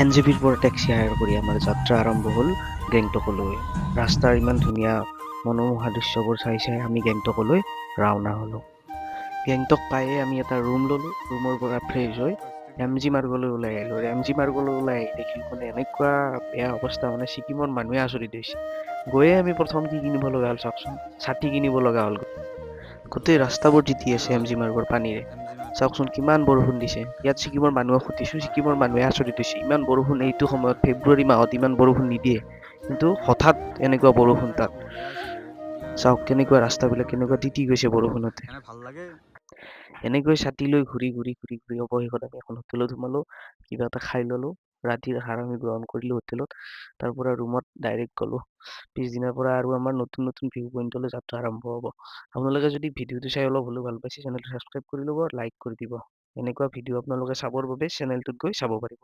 এনজেপিৰ পৰা taxi higher কৰি আমাৰ যাত্ৰা আৰম্ভ হ'ল গেংটকলৈ। ৰাস্তাৰ ইমান ধুনীয়া মনোমোহা দৃশ্যবোৰ চাই চাই আমি গেংটকলৈ ৰাওনা হ'লোঁ। গেংটক পায়ে আমি এটা ৰুম ল'লোঁ। ৰুমৰ পৰা ফ্ৰেছ হৈ এম জি মাৰ্গলৈ ওলাই আহিলোঁ। এম জি মাৰ্গলৈ ওলাই আহি দেখিলোঁ মানে এনেকুৱা বেয়া অৱস্থা, মানে ছিকিমৰ মানুহে আচৰিত হৈছে। গৈয়ে আমি প্ৰথম কি কিনিব লগা হ'ল চাওকচোন, ছাতি কিনিব লগা হ'ল। গোটেই ৰাস্তাবোৰ তিতি আছে এম জি মাৰ্গৰ পানীৰে। চাওকচোন কিমান বৰষুণ দিছে। ইয়াত ছিকিমৰ মানুহক সুধিছোঁ, ছিকিমৰ মানুহে আচৰিত হৈছে। ইমান বৰষুণ এইটো সময়ত, ফেব্ৰুৱাৰী মাহত ইমান বৰষুণ নিদিয়ে, কিন্তু হঠাৎ এনেকুৱা বৰষুণ তাত। চাওক কেনেকুৱা ৰাস্তাবিলাক কেনেকুৱা তিতি গৈছে বৰষুণতে। এনেকৈ ছাতি লৈ ঘূৰি অৱশেষত আমি এখন হোটেলত সোমালো। কিবা এটা খাই ললো। ৰাতিৰ আহাৰ আমি গ্ৰহণ কৰিলো হোটেলত। তাৰ পৰা ৰুমত ডাইৰেক্ট গলো। পিছদিনাৰ পৰা আৰু আমাৰ নতুন নতুন ভিউ পইণ্টলৈ যাত্ৰা আৰম্ভ হ'ব। আপোনালোকে যদি ভিডিঅ'টো চাই অলপ হ'লেও ভাল পাইছে, চেনেলটো ছাবস্ক্ৰাইব কৰি ল'ব, লাইক কৰি দিব। এনেকুৱা ভিডিঅ' আপোনালোকে চাবৰ বাবে চেনেলটোত গৈ চাব পাৰিব।